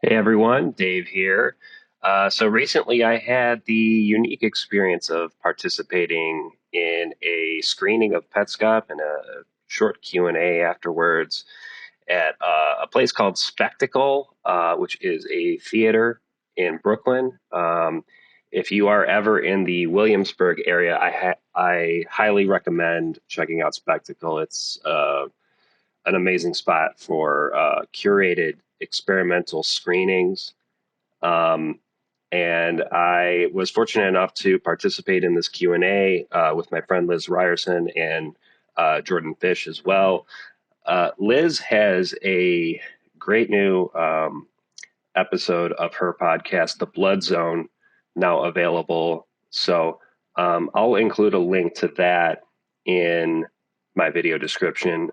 Hey everyone, Dave here. So recently I had the unique experience of participating in a screening of Petscop and a short Q&A afterwards at a place called Spectacle, which is a theater in Brooklyn. If you are ever in the Williamsburg area, I highly recommend checking out Spectacle. It's an amazing spot for curated experimental screenings. Um, and I was fortunate enough to participate in this Q&A with my friend Liz Ryerson and Jordan Fish as well. Liz has a great new episode of her podcast, The Blood Zone, now available. So I'll include a link to that in my video description.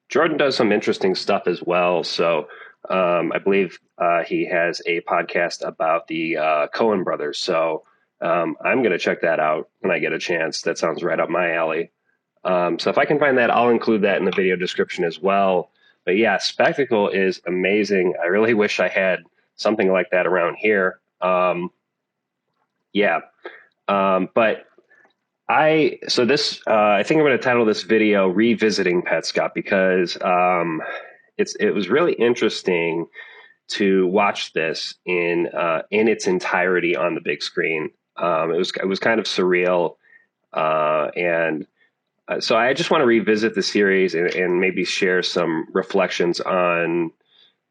Jordan does some interesting stuff as well. So I believe he has a podcast about the Coen brothers. So I'm going to check that out when I get a chance. That sounds right up my alley. So if I can find that, I'll include that in the video description as well. But yeah, Spectacle is amazing. I really wish I had something like that around here. Yeah. But I think I'm going to title this video "Revisiting Petscop" because it was really interesting to watch this in its entirety on the big screen. It was kind of surreal, and so I just want to revisit the series and maybe share some reflections on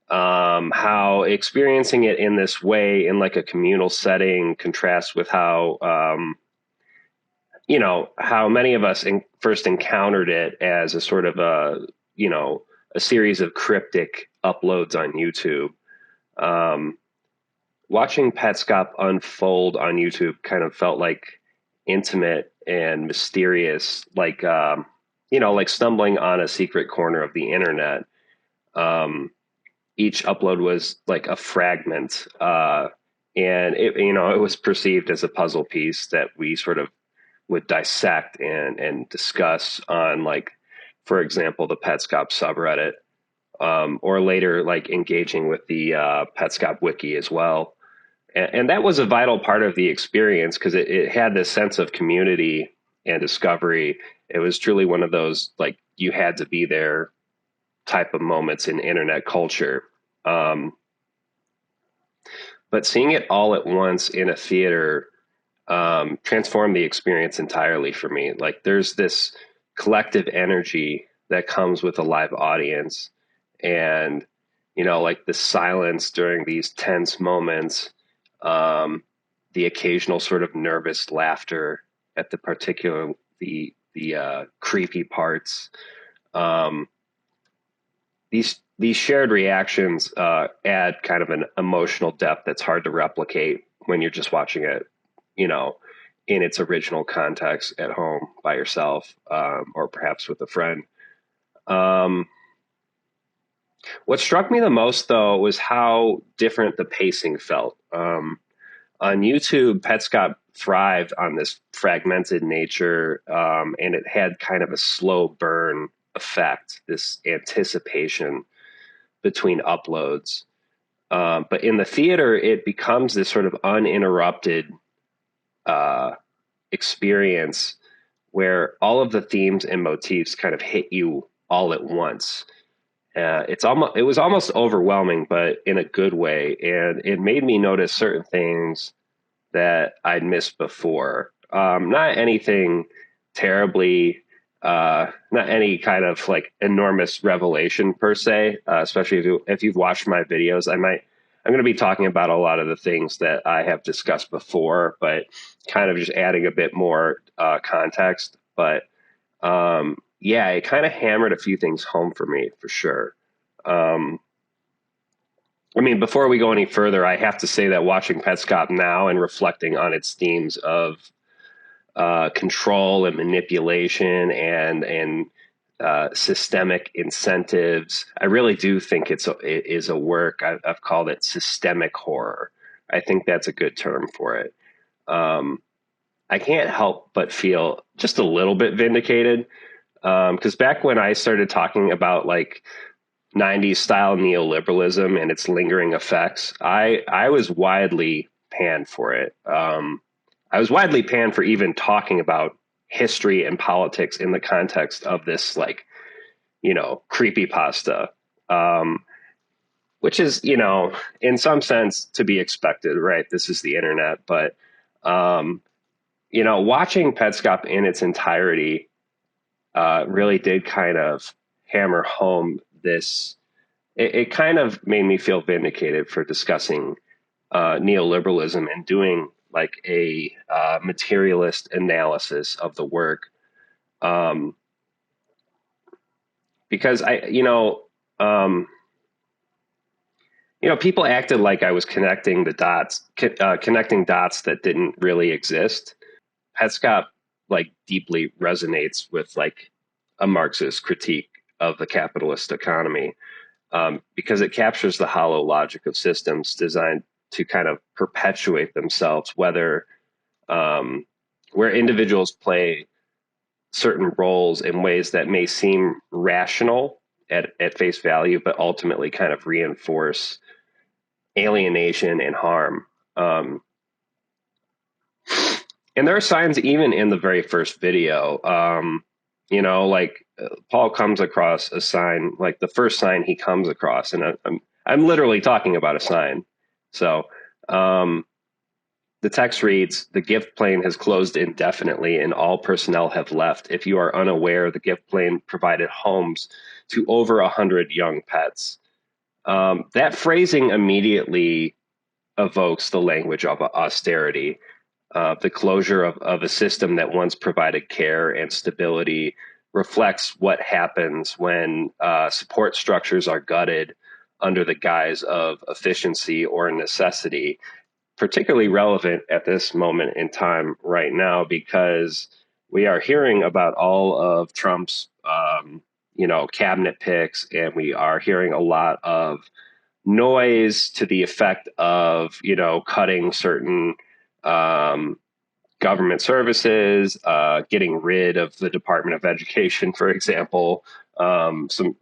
how experiencing it in this way in like a communal setting contrasts with how how many of us first encountered it as a sort of a series of cryptic uploads on YouTube. Watching Petscop unfold on YouTube kind of felt like intimate and mysterious, like stumbling on a secret corner of the internet. Each upload was like a fragment, and it was perceived as a puzzle piece that we sort of would dissect and discuss on, like, for example, the Petscop subreddit, or later like engaging with the Petscop wiki as well. And that was a vital part of the experience because it had this sense of community and discovery. It was truly one of those like you had to be there type of moments in internet culture. But seeing it all at once in a theater transformed the experience entirely for me. Like there's this collective energy that comes with a live audience, and like the silence during these tense moments, the occasional sort of nervous laughter at the creepy parts. These shared reactions add kind of an emotional depth that's hard to replicate when you're just watching it, you know, in its original context at home by yourself, or perhaps with a friend. Um, what struck me the most, though, was how different the pacing felt. On YouTube, Petscop thrived on this fragmented nature, and it had kind of a slow burn effect, this anticipation between uploads. But in the theater, it becomes this sort of uninterrupted uh, experience where all of the themes and motifs kind of hit you all at once. It was almost overwhelming, but in a good way, and it made me notice certain things that I'd missed before. Not anything terribly, not any kind of like enormous revelation per se. Especially if you've watched my videos, I'm going to be talking about a lot of the things that I have discussed before, but kind of just adding a bit more context. But yeah, it kind of hammered a few things home for me for sure. Um, I mean, before we go any further, I have to say that watching Petscop now and reflecting on its themes of control and manipulation and systemic incentives, I really do think it is a work. I've called it systemic horror. I think that's a good term for it. I can't help but feel just a little bit vindicated, because back when I started talking about like 90s style neoliberalism and its lingering effects, I was widely panned for it. I was widely panned for even talking about history and politics in the context of this, like, creepypasta, which is, in some sense to be expected, right? This is the internet. But, watching Petscop in its entirety really did kind of hammer home this. It kind of made me feel vindicated for discussing neoliberalism and doing like a materialist analysis of the work, because people acted like I was connecting the dots, connecting dots that didn't really exist. Petscop like deeply resonates with like a Marxist critique of the capitalist economy, because it captures the hollow logic of systems designed to kind of perpetuate themselves, where individuals play certain roles in ways that may seem rational at face value, but ultimately kind of reinforce alienation and harm. And there are signs even in the very first video. Like Paul comes across a sign, like the first sign he comes across, and I'm literally talking about a sign. So the text reads, "The gift plane has closed indefinitely and all personnel have left. If you are unaware, the gift plane provided homes to over 100 young pets." That phrasing immediately evokes the language of austerity, the closure of a system that once provided care and stability reflects what happens when support structures are gutted under the guise of efficiency or necessity. Particularly relevant at this moment in time right now, because we are hearing about all of Trump's, cabinet picks, and we are hearing a lot of noise to the effect of, cutting certain government services, getting rid of the Department of Education, for example. Some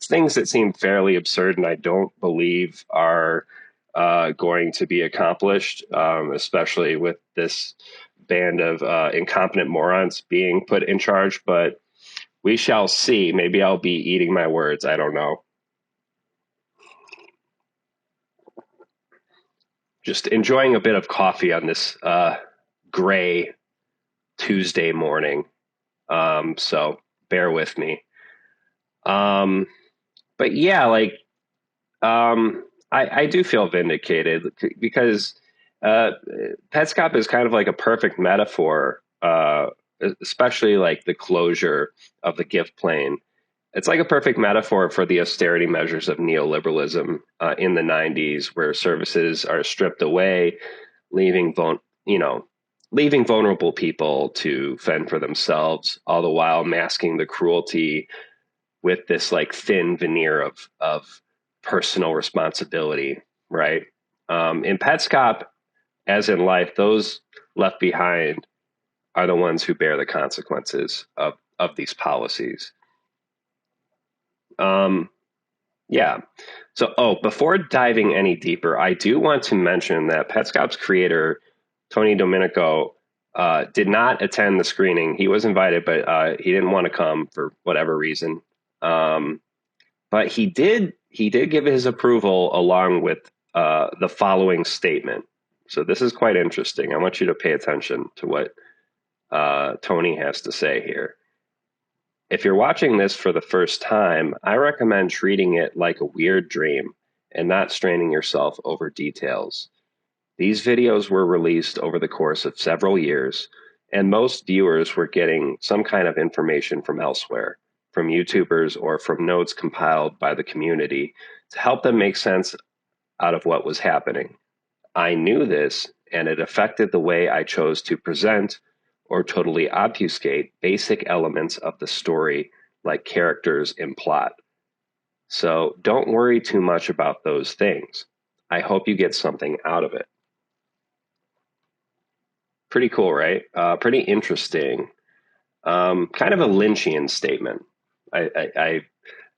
things that seem fairly absurd and I don't believe are going to be accomplished, especially with this band of incompetent morons being put in charge. But we shall see. Maybe I'll be eating my words. I don't know. Just enjoying a bit of coffee on this gray Tuesday morning. So bear with me. But yeah, like, I do feel vindicated because Petscop is kind of like a perfect metaphor, especially like the closure of the gift plane. It's like a perfect metaphor for the austerity measures of neoliberalism in the 90s, where services are stripped away, leaving leaving vulnerable people to fend for themselves, all the while masking the cruelty with this like thin veneer of personal responsibility, right? In Petscop, as in life, those left behind are the ones who bear the consequences of these policies. Yeah. So, before diving any deeper, I do want to mention that Petscop's creator, Tony Domenico, did not attend the screening. He was invited, but he didn't want to come for whatever reason. But he did give his approval along with the following statement. So this is quite interesting. I want you to pay attention to what Tony has to say here. "If you're watching this for the first time, I recommend treating it like a weird dream and not straining yourself over details. These videos were released over the course of several years, and most viewers were getting some kind of information from elsewhere, from YouTubers or from notes compiled by the community to help them make sense out of what was happening. I knew this, and it affected the way I chose to present or totally obfuscate basic elements of the story, like characters and plot. So don't worry too much about those things. I hope you get something out of it." Pretty cool, right? Pretty interesting. Kind of a Lynchian statement. I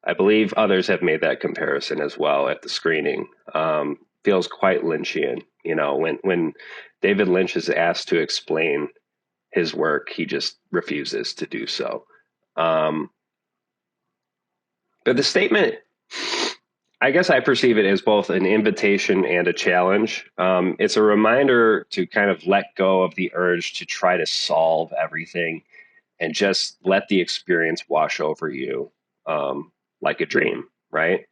I believe others have made that comparison as well at the screening. Feels quite Lynchian. When David Lynch is asked to explain his work, he just refuses to do so. But the statement, I guess I perceive it as both an invitation and a challenge. It's a reminder to kind of let go of the urge to try to solve everything and just let the experience wash over you, like a dream, right?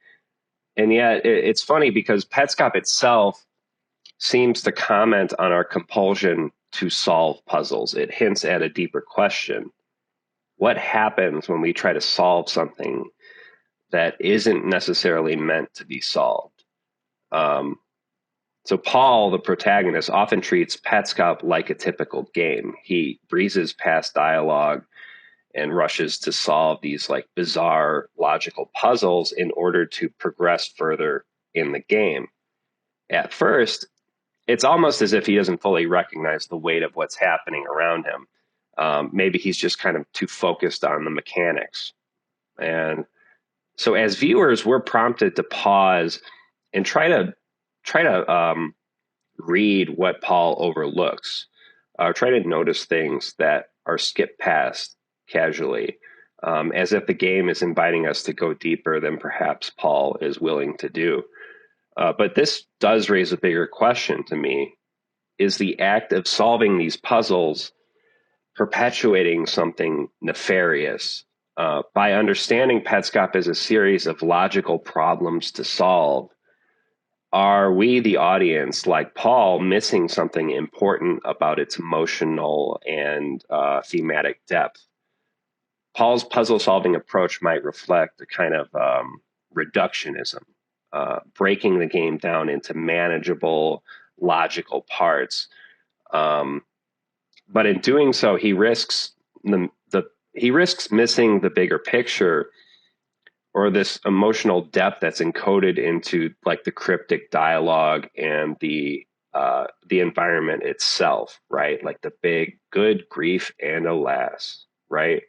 And yet it's funny because Petscop itself seems to comment on our compulsion to solve puzzles. It hints at a deeper question. What happens when we try to solve something that isn't necessarily meant to be solved? So Paul, the protagonist, often treats Petscop like a typical game. He breezes past dialogue and rushes to solve these like bizarre logical puzzles in order to progress further in the game. At first, it's almost as if he doesn't fully recognize the weight of what's happening around him. Maybe he's just kind of too focused on the mechanics. And so as viewers, we're prompted to pause and try to read what Paul overlooks, try to notice things that are skipped past casually, as if the game is inviting us to go deeper than perhaps Paul is willing to do. But this does raise a bigger question to me. Is the act of solving these puzzles perpetuating something nefarious? By understanding Petscop as a series of logical problems to solve, are we, the audience, like Paul, missing something important about its emotional and thematic depth? Paul's puzzle-solving approach might reflect a kind of reductionism, breaking the game down into manageable, logical parts. But in doing so, he risks missing the bigger picture, or this emotional depth that's encoded into like the cryptic dialogue and the environment itself, right? Like the big good grief and alas, right?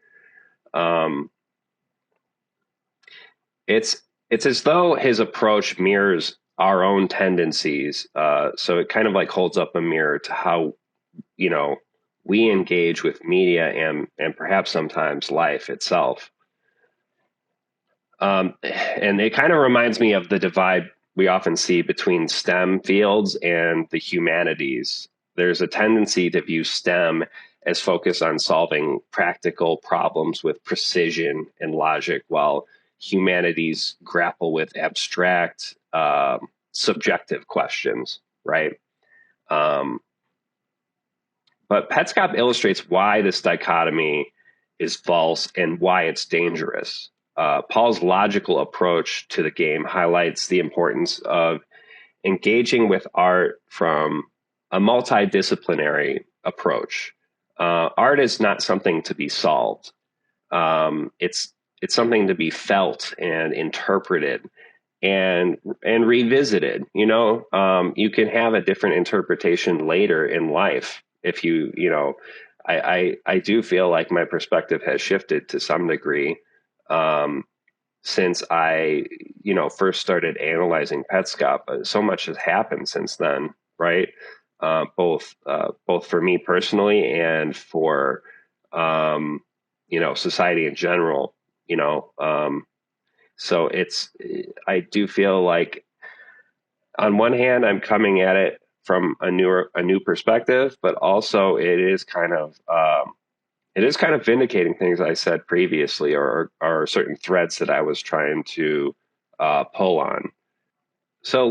It's as though his approach mirrors our own tendencies. So it kind of like holds up a mirror to how, we engage with media and perhaps sometimes life itself. And it kind of reminds me of the divide we often see between STEM fields and the humanities. There's a tendency to view STEM as focused on solving practical problems with precision and logic, while humanities grapple with abstract, subjective questions, right? But Petscop illustrates why this dichotomy is false and why it's dangerous. Paul's logical approach to the game highlights the importance of engaging with art from a multidisciplinary approach. Art is not something to be solved. It's something to be felt and interpreted and revisited. You can have a different interpretation later in life if I do feel like my perspective has shifted to some degree since I first started analyzing Petscop. So much has happened since then, right? Both for me personally and for society in general. So I do feel like on one hand I'm coming at it from a new perspective, but also it is kind of vindicating things I said previously, or certain threads that I was trying to pull on. So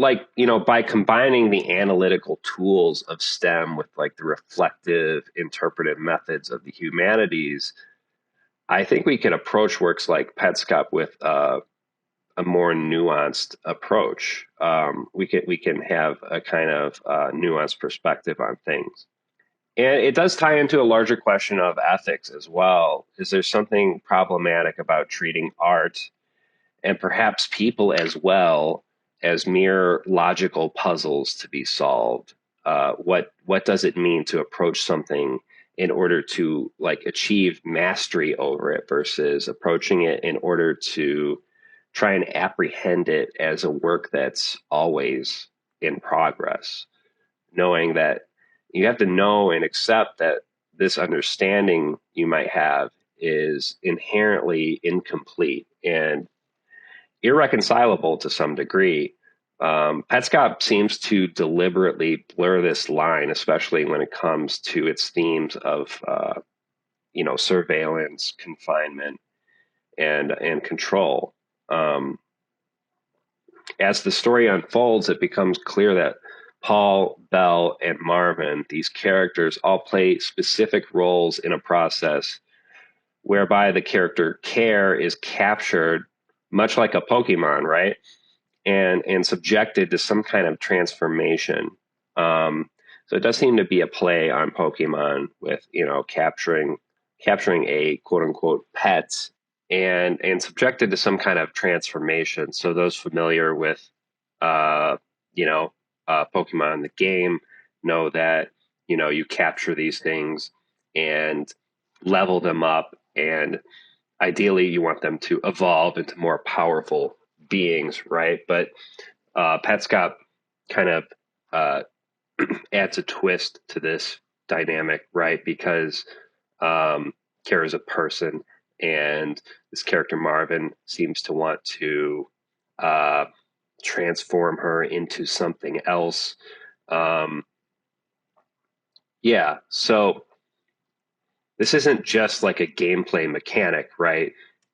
by combining the analytical tools of STEM with like the reflective, interpretive methods of the humanities, I think we can approach works like Petscop with a more nuanced approach. We can have a kind of nuanced perspective on things. And it does tie into a larger question of ethics as well. Is there something problematic about treating art and perhaps people as well as mere logical puzzles to be solved? What does it mean to approach something in order to like achieve mastery over it versus approaching it in order to try and apprehend it as a work that's always in progress, knowing that you have to know and accept that this understanding you might have is inherently incomplete and irreconcilable to some degree. Petscop seems to deliberately blur this line, especially when it comes to its themes of, surveillance, confinement, and control. As the story unfolds, it becomes clear that Paul, Belle, and Marvin, these characters, all play specific roles in a process whereby the character Care is captured, much like a Pokemon, right? And subjected to some kind of transformation. So it does seem to be a play on Pokemon with, capturing a quote unquote pet and subjected to some kind of transformation. So those familiar with, uh, Pokemon the game know that, you capture these things and level them up, and ideally you want them to evolve into more powerful beings, right? But Petscop kind of uh, adds a twist to this dynamic, right? Because Kara is a person, and this character Marvin seems to want to uh, transform her into something else. Um, yeah, so this isn't just like a gameplay mechanic, right?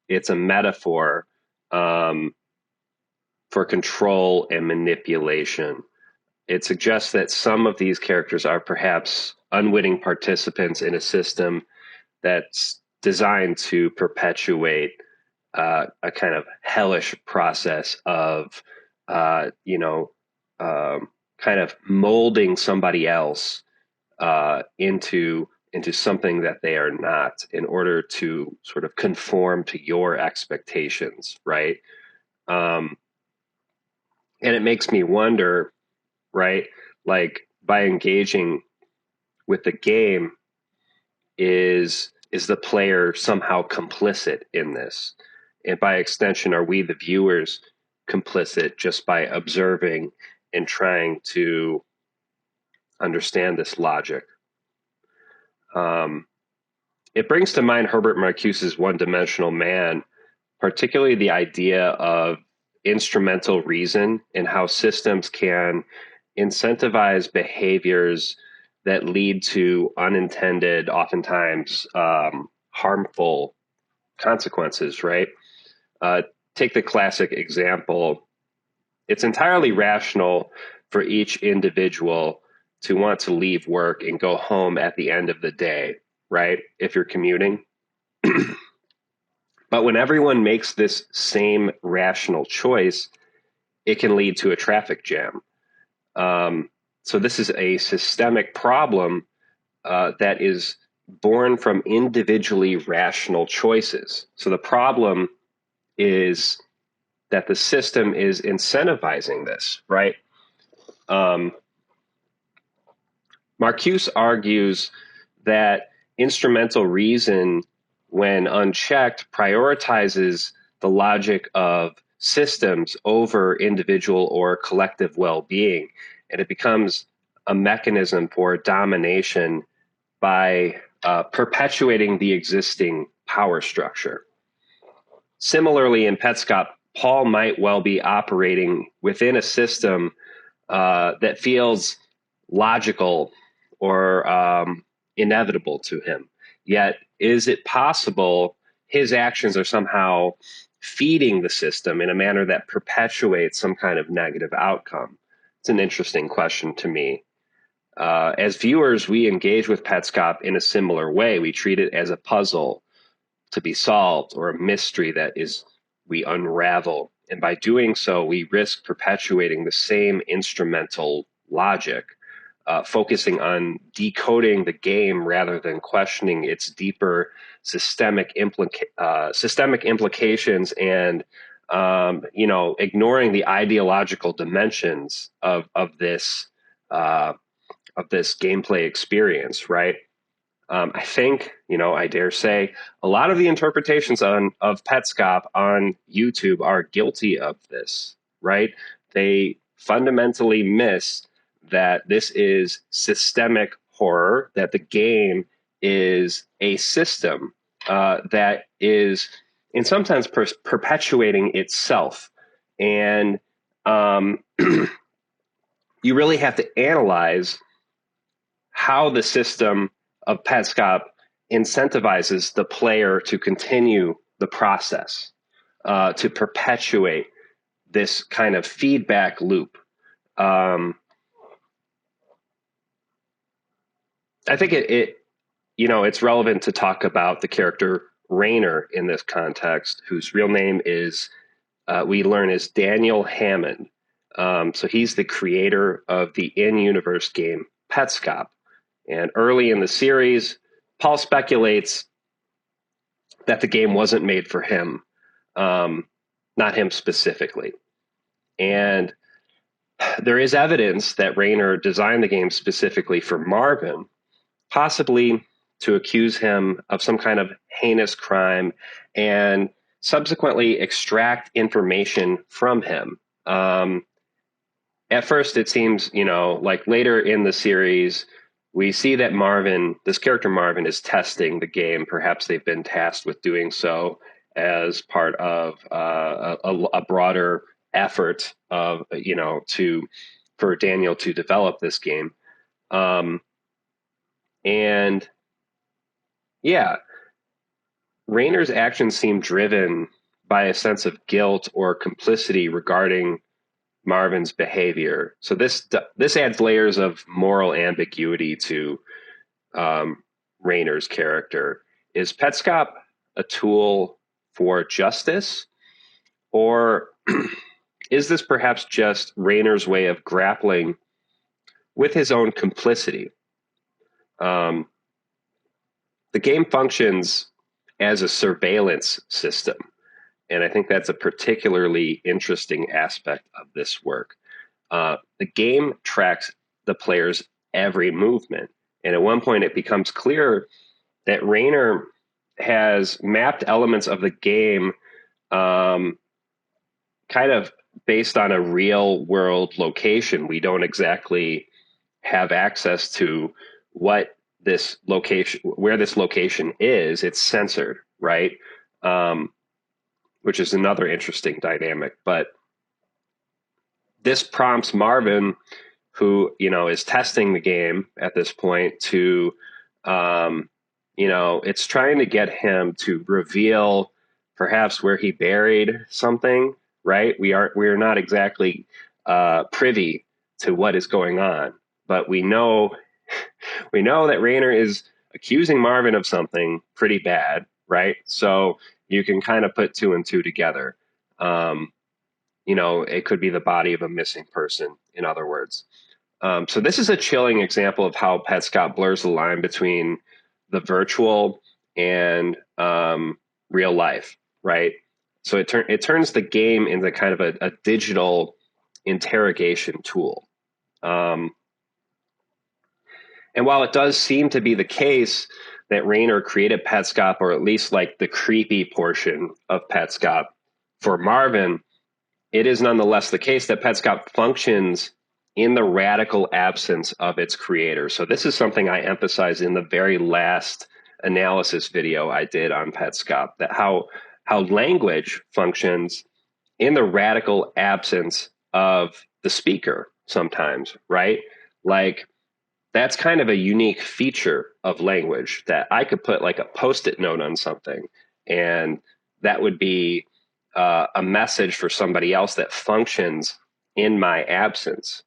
It's a metaphor um, for control and manipulation. It suggests that some of these characters are perhaps unwitting participants in a system that's designed to perpetuate a kind of hellish process of, uh, you know, kind of molding somebody else into something that they are not, in order to sort of conform to your expectations, right? Um, and it makes me wonder, right? Like, by engaging with the game, is the player somehow complicit in this? And by extension, are we the viewers complicit just by observing and trying to understand this logic? Um, it brings to mind Herbert Marcuse's One-Dimensional Man, particularly the idea of instrumental reason and how systems can incentivize behaviors that lead to unintended, oftentimes harmful consequences, right? Uh, Take the classic example. It's entirely rational for each individual to want to leave work and go home at the end of the day, right? If you're commuting. But when everyone makes this same rational choice, it can lead to a traffic jam. Um, so this is a systemic problem that is born from individually rational choices. So the problem is that the system is incentivizing this, right? Um, Marcuse argues that instrumental reason, when unchecked, prioritizes the logic of systems over individual or collective well-being, and it becomes a mechanism for domination by perpetuating the existing power structure. Similarly, in Petscop, Paul might well be operating within a system that feels logical or inevitable to him. Yet, is it possible his actions are somehow feeding the system in a manner that perpetuates some kind of negative outcome? It's an interesting question to me. As viewers, we engage with Petscop in a similar way. We treat it as a puzzle to be solved, or a mystery that is we unravel. And by doing so, we risk perpetuating the same instrumental logic, focusing on decoding the game rather than questioning its deeper systemic implications, and ignoring the ideological dimensions of this gameplay experience, right? I think, I dare say, a lot of the interpretations of Petscop on YouTube are guilty of this, right? They fundamentally miss that this is systemic horror, that the game is a system that is, and sometimes perpetuating itself. And you really have to analyze how the system of Petscop incentivizes the player to continue the process, to perpetuate this kind of feedback loop. I think it's relevant to talk about the character Rainer in this context, whose real name is, we learn, is Daniel Hammond. So he's the creator of the in-universe game Petscop. And early in the series, Paul speculates that the game wasn't made for him, not him specifically. And there is evidence that Rainer designed the game specifically for Marvin, possibly to accuse him of some kind of heinous crime and subsequently extract information from him. At first, it seems, like later in the series, we see that Marvin, this character Marvin, is testing the game. Perhaps they've been tasked with doing so as part of a broader effort of, for Daniel to develop this game. And yeah, Rainer's actions seem driven by a sense of guilt or complicity regarding Marvin's behavior. So this adds layers of moral ambiguity to Rainer's character. Is Petscop a tool for justice, or is this perhaps just Rainer's way of grappling with his own complicity? The game functions as a surveillance system, and I think that's a particularly interesting aspect of this work. The game tracks the player's every movement, and at one point it becomes clear that Rainer has mapped elements of the game kind of based on a real world location. We don't exactly have access to where this location is. It's censored, right? Which is another interesting dynamic. But this prompts Marvin, who, is testing the game at this point, to, it's trying to get him to reveal perhaps where he buried something, right? We're not exactly privy to what is going on, but we know that Rainer is accusing Marvin of something pretty bad, right? So you can kind of put two and two together. It could be the body of a missing person, in other words. So this is a chilling example of how Petscop blurs the line between the virtual and real life, right? So it turns the game into kind of a digital interrogation tool. And while it does seem to be the case that Rainer created Petscop, or at least like the creepy portion of Petscop for Marvin, it is nonetheless the case that Petscop functions in the radical absence of its creator. So this is something I emphasized in the very last analysis video I did on Petscop, that how language functions in the radical absence of the speaker sometimes, right? Like, that's kind of a unique feature of language, that I could put like a Post-it note on something, and that would be a message for somebody else that functions in my absence.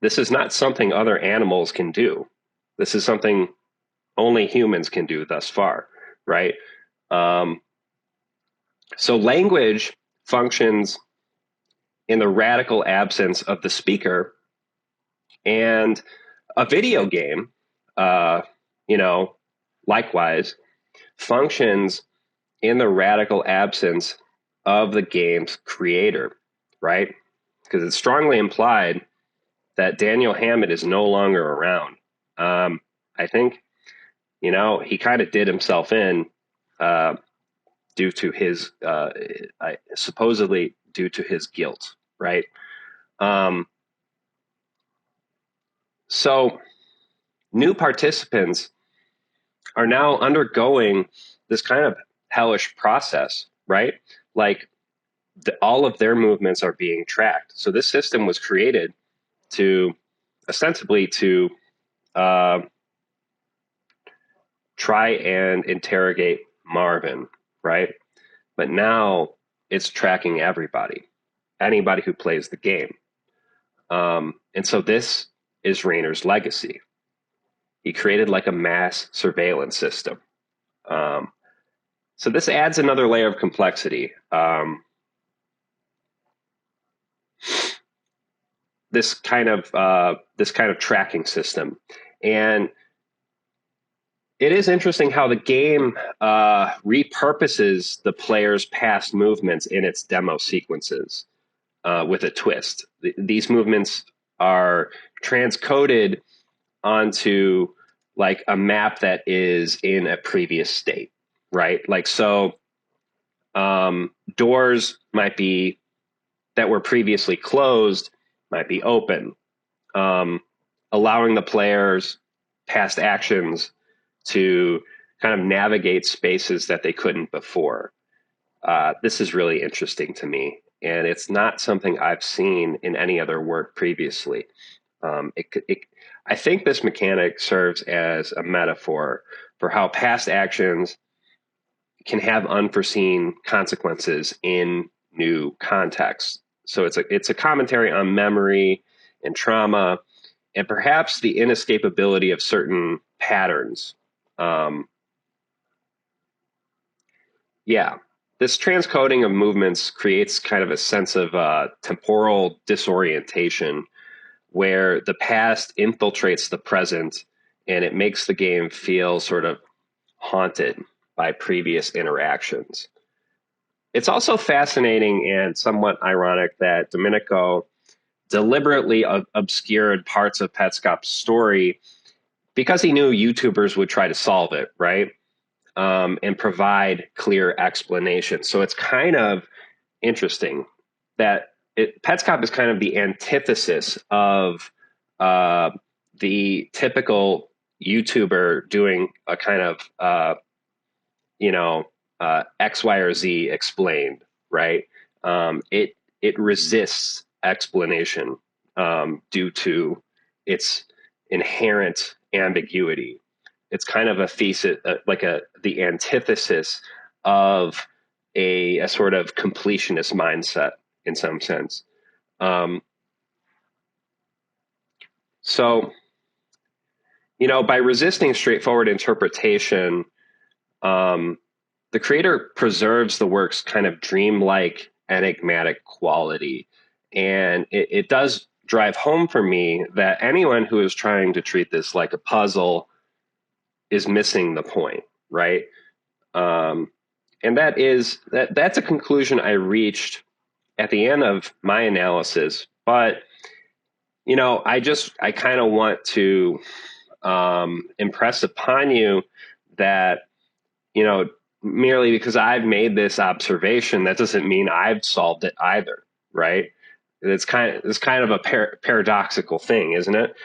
This is not something other animals can do. This is something only humans can do thus far, right? So language functions in the radical absence of the speaker, and a video game, likewise, functions in the radical absence of the game's creator, right? Because it's strongly implied that Daniel Hammond is no longer around. I think he kind of did himself in due to his supposedly due to his guilt, right? So new participants are now undergoing this kind of hellish process, right? Like all of their movements are being tracked. So this system was created to ostensibly to try and interrogate Marvin, right? But now it's tracking anybody who plays the game. And so this is Rayner's legacy. He created like a mass surveillance system. So this adds another layer of complexity. This kind of tracking system, and it is interesting how the game repurposes the player's past movements in its demo sequences with a twist. These movements are transcoded onto like a map that is in a previous state, right? Like so, doors might be that were previously closed might be open, allowing the player's past actions to kind of navigate spaces that they couldn't before. This is really interesting to me, and it's not something I've seen in any other work previously. I think this mechanic serves as a metaphor for how past actions can have unforeseen consequences in new contexts. So it's a commentary on memory and trauma, and perhaps the inescapability of certain patterns. This transcoding of movements creates kind of a sense of temporal disorientation where the past infiltrates the present, and it makes the game feel sort of haunted by previous interactions. It's also fascinating and somewhat ironic that Domenico deliberately obscured parts of Petscop's story because he knew YouTubers would try to solve it, right? And provide clear explanations. So it's kind of interesting that Petscop is kind of the antithesis of the typical YouTuber doing a kind of, X, Y, or Z explained, right? It resists explanation due to its inherent ambiguity. It's kind of a thesis, the antithesis of a sort of completionist mindset in some sense. So, by resisting straightforward interpretation, the creator preserves the work's kind of dreamlike, enigmatic quality. And it does drive home for me that anyone who is trying to treat this like a puzzle is missing the point, right? And that's a conclusion I reached at the end of my analysis. But, I kind of want to impress upon you that, merely because I've made this observation, that doesn't mean I've solved it either, right? It's kind of a paradoxical thing, isn't it?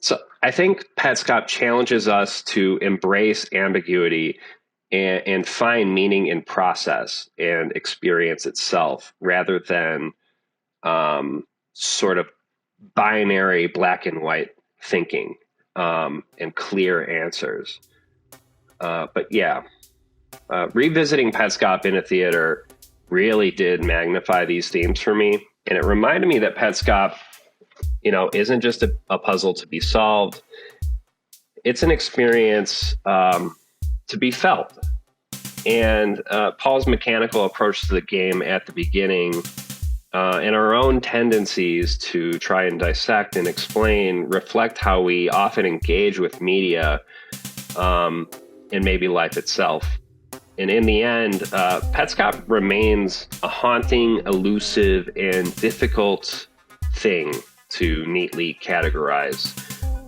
So I think Petscop challenges us to embrace ambiguity and find meaning in process and experience itself, rather than sort of binary black and white thinking and clear answers. But revisiting Petscop in a theater really did magnify these themes for me. And it reminded me that Petscop, isn't just a puzzle to be solved. It's an experience to be felt. And Paul's mechanical approach to the game at the beginning and our own tendencies to try and dissect and explain reflect how we often engage with media and maybe life itself. And in the end, Petscop remains a haunting, elusive, and difficult thing to neatly categorize.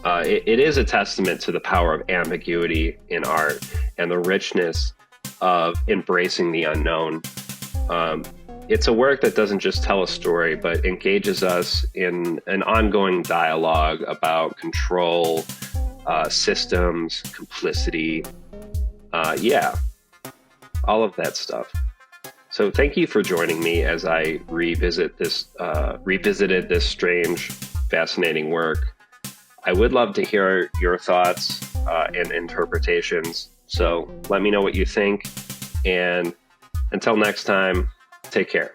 It is a testament to the power of ambiguity in art and the richness of embracing the unknown. It's a work that doesn't just tell a story, but engages us in an ongoing dialogue about control, systems, complicity, all of that stuff. So thank you for joining me as I revisited this strange, fascinating work. I would love to hear your thoughts and interpretations. So let me know what you think. And until next time, take care.